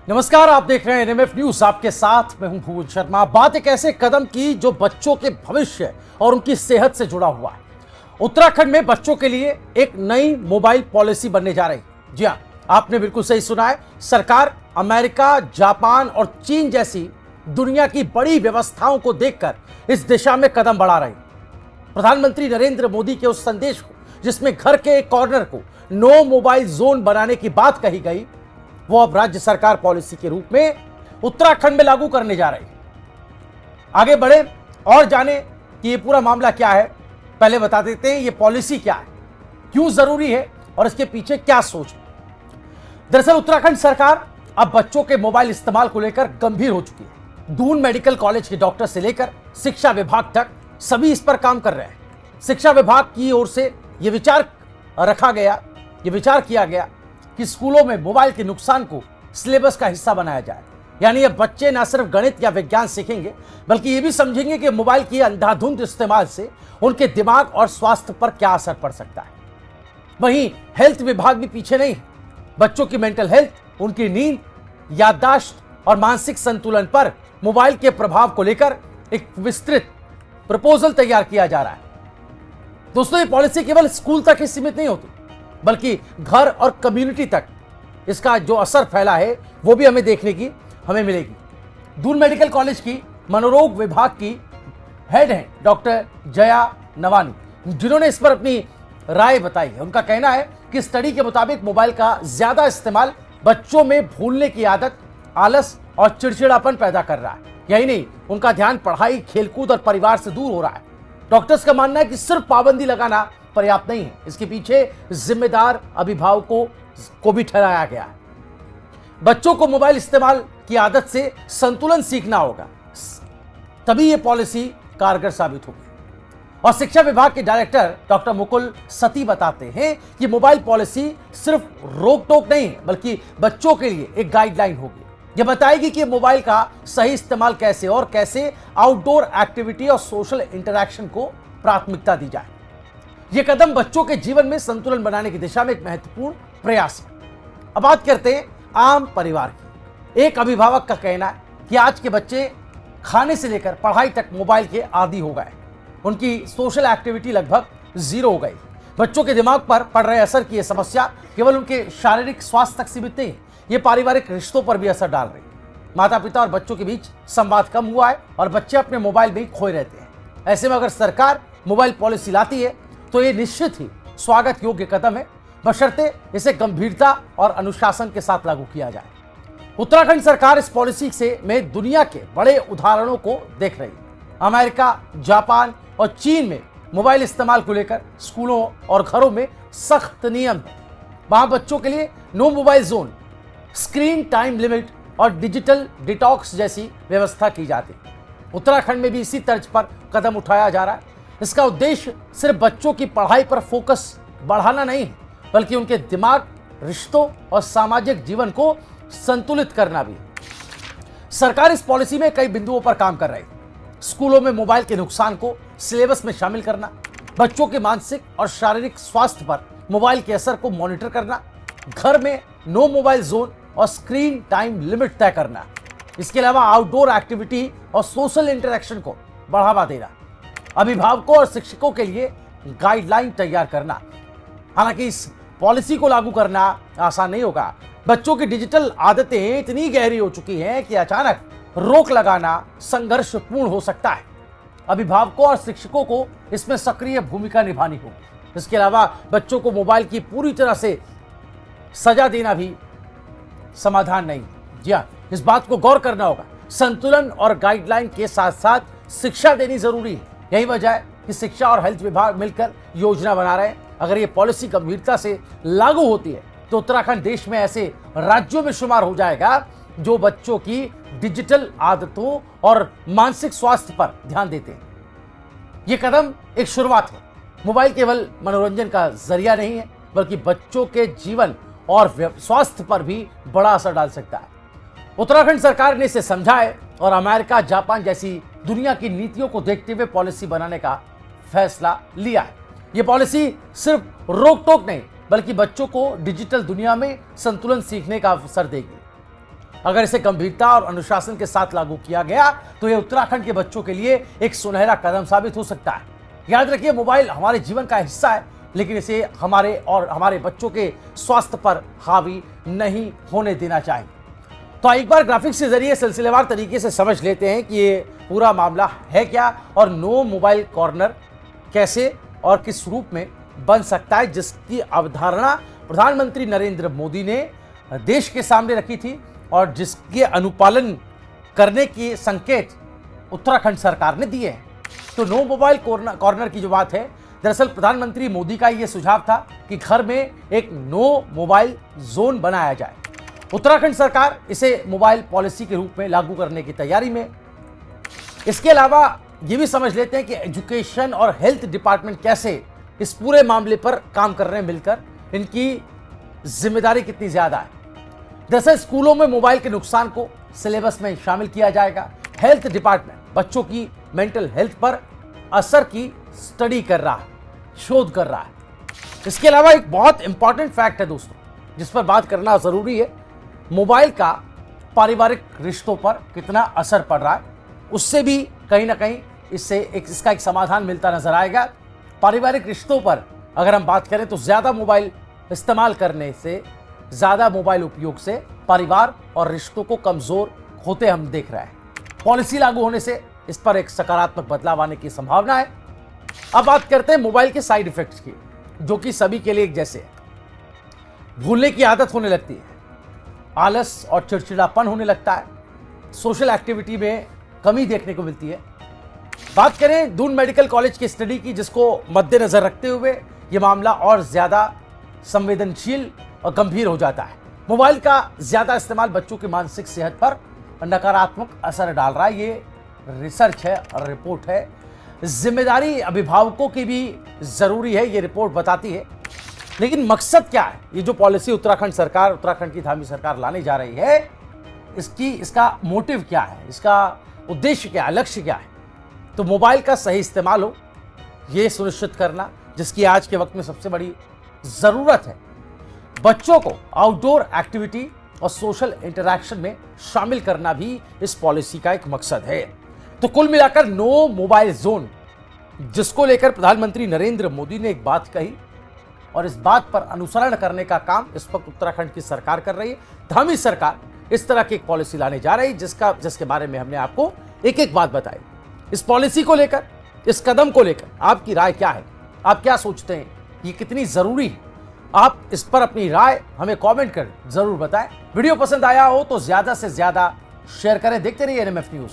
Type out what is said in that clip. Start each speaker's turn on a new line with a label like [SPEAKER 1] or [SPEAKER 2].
[SPEAKER 1] नमस्कार, आप देख रहे हैं एनएमएफ न्यूज। आपके साथ मैं हूं भुवन शर्मा। बात एक ऐसे कदम की जो बच्चों के भविष्य और उनकी सेहत से जुड़ा हुआ है। उत्तराखंड में बच्चों के लिए एक नई मोबाइल पॉलिसी बनने जा रही है। जी हां, आपने बिल्कुल सही सुना है। सरकार अमेरिका, जापान और चीन जैसी दुनिया की बड़ी व्यवस्थाओं को देखकर इस दिशा में कदम बढ़ा रही है। प्रधानमंत्री नरेंद्र मोदी के उस संदेश को, जिसमें घर के एक कॉर्नर को नो मोबाइल जोन बनाने की बात कही गई, वो अब राज्य सरकार पॉलिसी के रूप में उत्तराखंड में लागू करने जा रही है। आगे बढ़े और जाने कि ये पूरा मामला क्या है। पहले बता देते हैं ये पॉलिसी क्या है, क्यों जरूरी है और इसके पीछे क्या सोच है। दरअसल उत्तराखंड सरकार अब बच्चों के मोबाइल इस्तेमाल को लेकर गंभीर हो चुकी है। दून मेडिकल कॉलेज के डॉक्टर से लेकर शिक्षा विभाग तक सभी इस पर काम कर रहे हैं। शिक्षा विभाग की ओर से यह विचार किया गया कि स्कूलों में मोबाइल के नुकसान को सिलेबस का हिस्सा बनाया जाए। यानी अब बच्चे न सिर्फ गणित या विज्ञान सीखेंगे, बल्कि ये भी समझेंगे कि मोबाइल की अंधाधुंध इस्तेमाल से उनके दिमाग और स्वास्थ्य पर क्या असर पड़ सकता है। वहीं हेल्थ विभाग भी पीछे नहीं है। बच्चों की मेंटल हेल्थ, उनकी नींद, याददाश्त और मानसिक संतुलन पर मोबाइल के प्रभाव को लेकर एक विस्तृत प्रपोजल तैयार किया जा रहा है। दोस्तों, ये पॉलिसी केवल स्कूल तक ही सीमित नहीं होती, बल्कि घर और कम्युनिटी तक इसका जो असर फैला है वो भी हमें मिलेगी। दून मेडिकल कॉलेज की मनोरोग विभाग की हेड हैं डॉक्टर जया नवानी, जिन्होंने इस पर अपनी राय बताई है। उनका कहना है कि स्टडी के मुताबिक मोबाइल का ज्यादा इस्तेमाल बच्चों में भूलने की आदत, आलस और चिड़चिड़ापन पैदा कर रहा है। यही नहीं, उनका ध्यान पढ़ाई, खेलकूद और परिवार से दूर हो रहा है। डॉक्टर्स का मानना है कि सिर्फ पाबंदी लगाना पर्याप्त नहीं है, इसके पीछे जिम्मेदार अभिभावकों को भी ठहराया गया है। बच्चों को मोबाइल इस्तेमाल की आदत से संतुलन सीखना होगा, तभी यह पॉलिसी कारगर साबित होगी। और शिक्षा विभाग के डायरेक्टर डॉक्टर मुकुल सती बताते हैं कि मोबाइल पॉलिसी सिर्फ रोक टोक नहीं है, बल्कि बच्चों के लिए एक गाइडलाइन होगी। यह बताएगी कि मोबाइल का सही इस्तेमाल कैसे और कैसे आउटडोर एक्टिविटी और सोशल इंटरैक्शन को प्राथमिकता दी जाए। यह कदम बच्चों के जीवन में संतुलन बनाने की दिशा में एक महत्वपूर्ण प्रयास है। अब बात करते हैं आम परिवार की। एक अभिभावक का कहना है कि आज के बच्चे खाने से लेकर पढ़ाई तक मोबाइल के आदी हो गए। उनकी सोशल एक्टिविटी लगभग जीरो हो गई। बच्चों के दिमाग पर पड़ रहे असर की यह समस्या केवल उनके शारीरिक स्वास्थ्य तक सीमित नहीं है, ये पारिवारिक रिश्तों पर भी असर डाल रही है। माता पिता और बच्चों के बीच संवाद कम हुआ है और बच्चे अपने मोबाइल में ही खोए रहते हैं। ऐसे में अगर सरकार मोबाइल पॉलिसी लाती है तो ये निश्चित ही स्वागत योग्य कदम है, बशर्ते इसे गंभीरता और अनुशासन के साथ लागू किया जाए। उत्तराखंड सरकार इस पॉलिसी से में दुनिया के बड़े उदाहरणों को देख रही है। अमेरिका, जापान और चीन में मोबाइल इस्तेमाल को लेकर स्कूलों और घरों में सख्त नियम है। वहां बच्चों के लिए no mobile zone, screen time limit और डिजिटल डिटॉक्स जैसी व्यवस्था की जाती है। उत्तराखंड में भी इसी तर्ज पर कदम उठाया जा रहा है। इसका उद्देश्य सिर्फ बच्चों की पढ़ाई पर फोकस बढ़ाना नहीं है, बल्कि उनके दिमाग, रिश्तों और सामाजिक जीवन को संतुलित करना भी है। सरकार इस पॉलिसी में कई बिंदुओं पर काम कर रही है। स्कूलों में मोबाइल के नुकसान को सिलेबस में शामिल करना, बच्चों के मानसिक और शारीरिक स्वास्थ्य पर मोबाइल के असर को मॉनिटर करना, घर में नो मोबाइल जोन और स्क्रीन टाइम लिमिट तय करना। इसके अलावा आउटडोर एक्टिविटी और सोशल इंटरेक्शन को बढ़ावा देना, अभिभावकों और शिक्षकों के लिए गाइडलाइन तैयार करना। हालांकि इस पॉलिसी को लागू करना आसान नहीं होगा। बच्चों की डिजिटल आदतें इतनी गहरी हो चुकी हैं कि अचानक रोक लगाना संघर्षपूर्ण हो सकता है। अभिभावकों और शिक्षकों को इसमें सक्रिय भूमिका निभानी होगी। इसके अलावा बच्चों को मोबाइल की पूरी तरह से सजा देना भी समाधान नहीं। जी हाँ, इस बात को गौर करना होगा। संतुलन और गाइडलाइन के साथ साथ शिक्षा देनी जरूरी है। यही वजह है कि शिक्षा और हेल्थ विभाग मिलकर योजना बना रहे हैं। अगर ये पॉलिसी गंभीरता से लागू होती है तो उत्तराखंड देश में ऐसे राज्यों में शुमार हो जाएगा जो बच्चों की डिजिटल आदतों और मानसिक स्वास्थ्य पर ध्यान देते हैं। यह कदम एक शुरुआत है। मोबाइल केवल मनोरंजन का जरिया नहीं है, बल्कि बच्चों के जीवन और स्वास्थ्य पर भी बड़ा असर डाल सकता है। उत्तराखंड सरकार ने इसे समझा है और अमेरिका, जापान जैसी दुनिया की नीतियों को देखते हुए पॉलिसी बनाने का फैसला लिया है। यह पॉलिसी सिर्फ रोक टोक नहीं, बल्कि बच्चों को डिजिटल दुनिया में संतुलन सीखने का अवसर देगी। अगर इसे गंभीरता और अनुशासन के साथ लागू किया गया तो यह उत्तराखंड के बच्चों के लिए एक सुनहरा कदम साबित हो सकता है। याद रखिए, मोबाइल हमारे जीवन का हिस्सा है, लेकिन इसे हमारे और हमारे बच्चों के स्वास्थ्य पर हावी नहीं होने देना चाहिए। तो एक बार ग्राफिक्स के जरिए सिलसिलेवार तरीके से समझ लेते हैं कि ये पूरा मामला है क्या और नो मोबाइल कॉर्नर कैसे और किस रूप में बन सकता है, जिसकी अवधारणा प्रधानमंत्री नरेंद्र मोदी ने देश के सामने रखी थी और जिसके अनुपालन करने के संकेत उत्तराखंड सरकार ने दिए हैं। तो नो मोबाइल कॉर्नर की जो बात है, दरअसल प्रधानमंत्री मोदी का यह सुझाव था कि घर में एक नो मोबाइल जोन बनाया जाए। उत्तराखंड सरकार इसे मोबाइल पॉलिसी के रूप में लागू करने की तैयारी में। इसके अलावा ये भी समझ लेते हैं कि एजुकेशन और हेल्थ डिपार्टमेंट कैसे इस पूरे मामले पर काम कर रहे हैं मिलकर, इनकी जिम्मेदारी कितनी ज्यादा है। दरअसल स्कूलों में मोबाइल के नुकसान को सिलेबस में शामिल किया जाएगा। हेल्थ डिपार्टमेंट बच्चों की मेंटल हेल्थ पर असर की स्टडी कर रहा है, शोध कर रहा है। इसके अलावा एक बहुत इंपॉर्टेंट फैक्ट है दोस्तों, जिस पर बात करना जरूरी है। मोबाइल का पारिवारिक रिश्तों पर कितना असर पड़ रहा है, उससे भी कहीं ना कहीं इसका एक समाधान मिलता नजर आएगा। पारिवारिक रिश्तों पर अगर हम बात करें तो ज्यादा मोबाइल इस्तेमाल करने से, ज्यादा मोबाइल उपयोग से परिवार और रिश्तों को कमजोर होते हम देख रहे हैं। पॉलिसी लागू होने से इस पर एक सकारात्मक बदलाव आने की संभावना है। अब बात करते हैं मोबाइल के साइड इफेक्ट्स की, जो कि सभी के लिए एक जैसे है। भूलने की आदत होने लगती है, आलस और चिड़चिड़ापन होने लगता है, सोशल एक्टिविटी में कमी देखने को मिलती है। बात करें दून मेडिकल कॉलेज की स्टडी की, जिसको मद्देनजर रखते हुए यह मामला और ज्यादा संवेदनशील और गंभीर हो जाता है। मोबाइल का ज्यादा इस्तेमाल बच्चों की मानसिक सेहत पर नकारात्मक असर डाल रहा है। ये रिसर्च है और रिपोर्ट है। जिम्मेदारी अभिभावकों की भी जरूरी है, ये रिपोर्ट बताती है। लेकिन मकसद क्या है? ये जो पॉलिसी उत्तराखंड की धामी सरकार लाने जा रही है, इसका मोटिव क्या है, इसका उद्देश्य क्या है, लक्ष्य क्या है? तो मोबाइल का सही इस्तेमाल हो, यह सुनिश्चित करना, जिसकी आज के वक्त में सबसे बड़ी जरूरत है। बच्चों को आउटडोर एक्टिविटी और सोशल इंटरैक्शन में शामिल करना भी इस पॉलिसी का एक मकसद है। तो कुल मिलाकर नो मोबाइल जोन, जिसको लेकर प्रधानमंत्री नरेंद्र मोदी ने एक बात कही और इस बात पर अनुसरण करने का काम इस वक्त उत्तराखंड की सरकार कर रही है। धामी सरकार इस तरह की एक पॉलिसी लाने जा रही है, जिसके बारे में हमने आपको एक एक बात बताई। इस पॉलिसी को लेकर, इस कदम को लेकर आपकी राय क्या है? आप क्या सोचते हैं? ये कितनी जरूरी है? आप इस पर अपनी राय हमें कमेंट कर जरूर बताएं। वीडियो पसंद आया हो तो ज्यादा से ज्यादा शेयर करें। देखते रहिए एनएमएफ न्यूज।